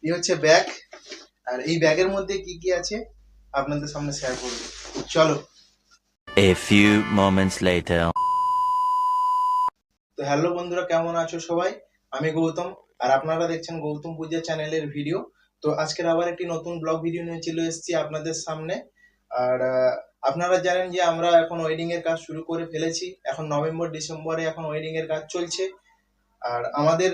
এই হচ্ছে ব্যাগ, আর এই ব্যাগের মধ্যে কি কি আছে আপনাদের সামনে শেয়ার করব। চলো। A few moments later. তো হ্যালো বন্ধুরা, কেমন আছো সবাই? আমি গৌতম, আর আপনারা দেখছেন গৌতম পূজা চ্যানেলের ভিডিও। তো আজকের আবার একটি নতুন ব্লগ ভিডিও নিয়ে চলে এসেছি আপনাদের সামনে। আর আপনারা জানেন যে আমরা এখন ওয়েডিং এর কাজ শুরু করে ফেলেছি। এখন নভেম্বর ডিসেম্বরে এখন ওয়েডিং এর কাজ চলছে। আর আমাদের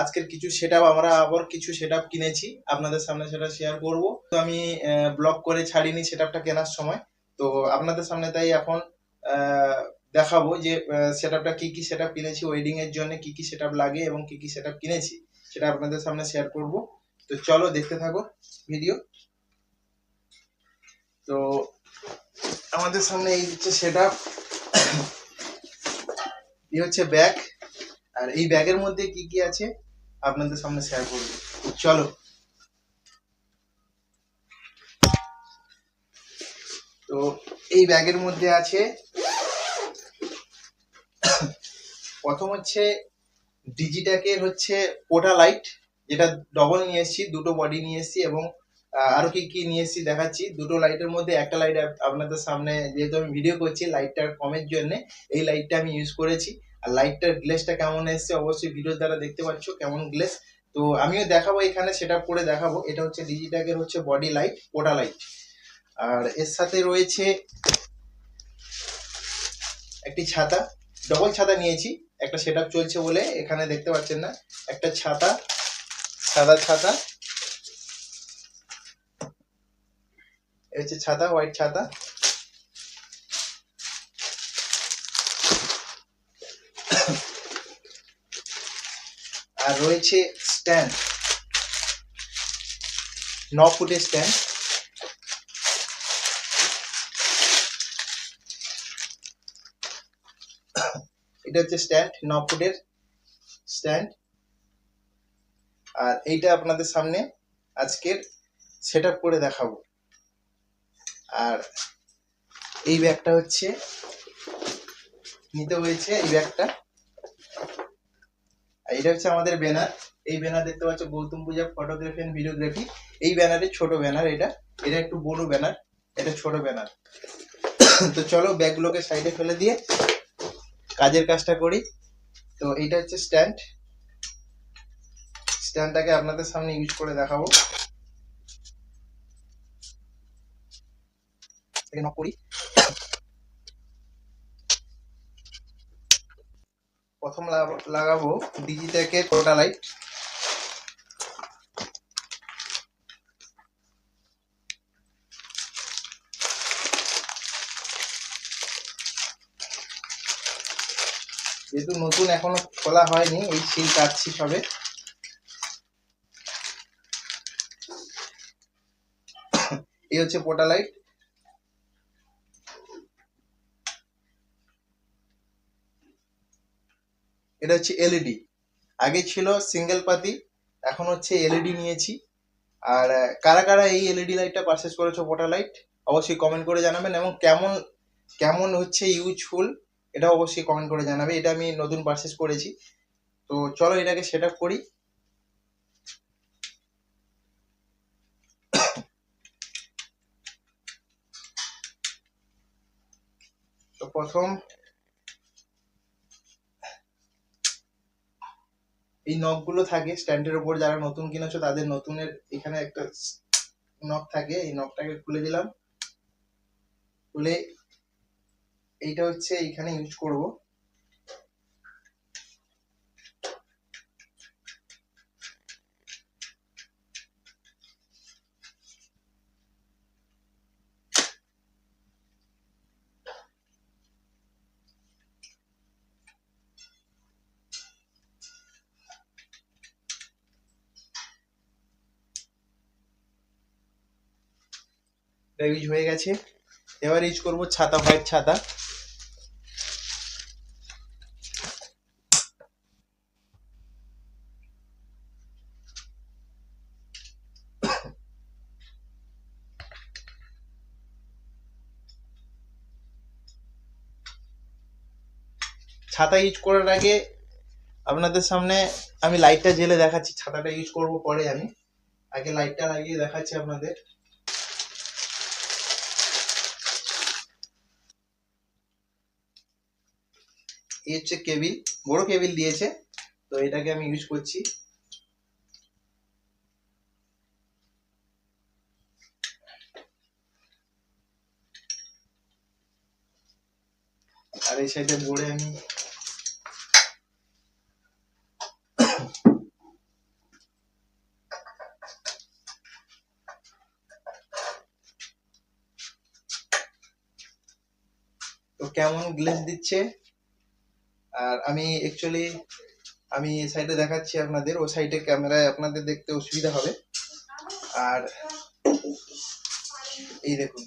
আজকের কিছু সেটআপ, আমরা আবার কিছু সেটআপ কিনেছি, আপনাদের সামনে সেটা শেয়ার করব। তো আমি ব্লগ করে ছাড়িনি সেটআপটা কেনার সময়, তো আপনাদের সামনে তাই এখন দেখাবো যে সেটআপটা কি কি সেটআপ কিনেছি, ওয়েডিং এর জন্য কি কি সেটআপ লাগে এবং কি কি সেটআপ কিনেছি সেটা আপনাদের সামনে শেয়ার করব। তো চলো দেখতে থাকো ভিডিও। তো আমাদের সামনে এই হচ্ছে সেটআপ, এই হচ্ছে ব্যাগ, আর এই ব্যাগের মধ্যে কি কি আছে আপনাদের সামনে শেয়ার করব। চলো। তো এই ব্যাগের মধ্যে আছে, প্রথম হচ্ছে ডিজিটাকের হচ্ছে পোটা লাইট, যেটা ডবল নিয়ে এসেছি, দুটো বডি নিয়ে এসেছি, এবং আরো কি কি নিয়ে এসেছি দেখাচ্ছি। দুটো লাইটের মধ্যে একটা লাইট আপনাদের সামনে, যেহেতু আমি ভিডিও করছি লাইটটার কমের জন্য এই লাইটটা আমি ইউজ করেছি। আর লাইটটার গ্লেসটা কেমন এসছে অবশ্যই ভিডিওর দ্বারা দেখতে পাচ্ছ কেমন গ্লেস। তো আমিও দেখাবো, এখানে সেট আপ করে দেখাবো। এটা হচ্ছে ডিজিটাকের হচ্ছে বডি লাইট, পোটা লাইট। আর এর সাথে রয়েছে একটি ছাতা, ডবল ছাতা নিয়েছি, একটা সেটআপ চলছে বলে এখানে দেখতে পাচ্ছেন না। একটা ছাতা, সাদা ছাতা, এই হচ্ছে ছাতা, হোয়াইট ছাতা। আর রয়েছে স্ট্যান্ড, 9 ফুটের স্ট্যান্ড। এটা হচ্ছে স্ট্যান্ড, 9 ফুটের স্ট্যান্ড। আর এইটা আপনাদের সামনে আজকের সেটআপ করে দেখাবো। আর এই ব্যাগটা হচ্ছে নিতে হয়েছে, এই ব্যাগটা। আর এটা হচ্ছে আমাদের ব্যানার। এই ব্যানার দেখতে পাচ্ছ, গৌতম পূজা ফটোগ্রাফি এন্ড ভিডিওগ্রাফি। এই ব্যানারের ছোট ব্যানার, এটা এটা একটু বড় ব্যানার, এটা ছোট ব্যানার। তো চলো ব্যাগগুলোকে সাইডে ফেলে দিয়ে কাজের কাজটা করি। তো এইটা হচ্ছে স্ট্যান্ড, স্ট্যান্ডটাকে আপনাদের সামনে ইউজ করে দেখাবো। এটাকে নক করি। প্রথম লাগাবো ডিজিটেকের পোটা লাইট। যেহেতু নতুন এখনো খোলা হয়নি, এই সিল কাটছি সবে। এই হচ্ছে পোটা লাইট। এটা হচ্ছে এলইডি, আগে ছিল সিঙ্গেল পাতি, এখন হচ্ছে এলইডি নিয়েছি। আর কারা কারা এই এলইডি লাইটটা পারচেস করেছো, পোটা লাইট, অবশ্যই কমেন্ট করে জানাবেন। এবং কেমন কেমন হচ্ছে ইউজফুল এটা অবশ্যই কমেন্ট করে জানাবে। এটা আমি নতুন পারচেস করেছি। তো চলো এটাকে সেট আপ করি। তো প্রথম এই নখগুলো থাকে স্ট্যান্ডের উপর, যারা নতুন কিনেছো তাদের নতুনের এখানে একটা নখ থাকে, এই নখটাকে খুলে দিলাম। খুলে এইটা হচ্ছে এইখানে ইউজ করব। এটা ইউজ হয়ে গেছে। এবার ইউজ করব ছাতা, হোয়াইট ছাতা। ছাতা ইউজ করার আগে আপনাদের সামনে আমি লাইটটা জ্বেলে দেখাচ্ছি, ছাতাটা ইউজ করব পরে আমি। আগে লাইটটা লাগিয়ে দেখাচ্ছি আপনাদের। এই হচ্ছে কেবিল, বড় কেবিল দিয়েছে, তো এটাকে আমি ইউজ করছি। আর এই সাইডে বোর্ডে আমি তো কেমন গ্লেজ দিচ্ছে। আর আমি অ্যাকচুয়ালি আমি এই সাইডে দেখাচ্ছি আপনাদের, ও সাইডে ক্যামেরায় আপনাদের দেখতে অসুবিধা হবে। আর এই দেখুন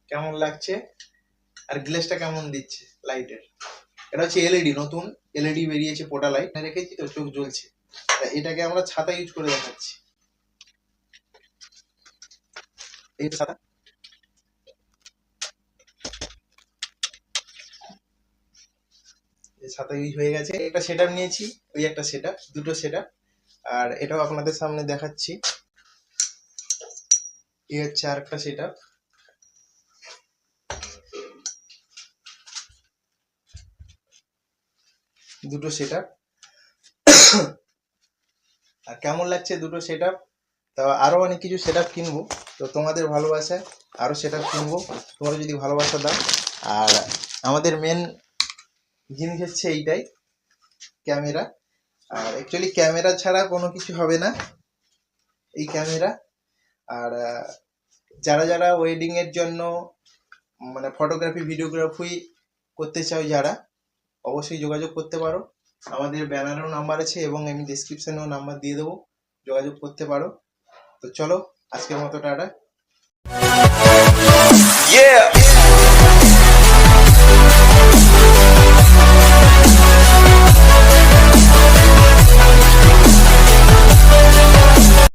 কেমন লাগছে, আর গ্লেজটা কেমন দিচ্ছে লাইটের। এটা হচ্ছে এলইডি, নতুন এলইডি বেরিয়েছে, পোটা লাইট রেখেছি তো চোখ জ্বলছে। তা এটাকে আমরা ছাতা ইউজ করে দেখাচ্ছি। এই ছাতা, এই ছাতা ইউজ হয়ে গেছে। একটা সেটআপ নিয়েছি, ওই একটা সেটআপ, দুটো সেটআপ। আর এটাও আপনাদের সামনে দেখাচ্ছি। এই হচ্ছে আর একটা সেটআপ। দুটো সেটআপ। আর কেমন লাগছে দুটো সেটআপ। তা আরো অনেক কিছু সেটআপ কিনবো, তো তোমাদের ভালোবাসায় আরো সেটআপ কিনবো, তোমরা যদি ভালোবাসা দাও। আর আমাদের মেন জিনিস হচ্ছে এইটাই, ক্যামেরা। আর অ্যাকচুয়ালি ক্যামেরা ছাড়া কোনো কিছু হবে না, এই ক্যামেরা। আর যারা যারা ওয়েডিং এর জন্য মানে ফটোগ্রাফি ভিডিওগ্রাফি করতে চাও যারা, অবশ্যই যোগাযোগ করতে পারো। আমাদের ব্যানারেও নাম্বার আছে এবং আমি ডেসক্রিপশনেও নাম্বার দিয়ে দেবো, যোগাযোগ করতে পারো। তো চলো আজকের মতো টাটা। Yeah.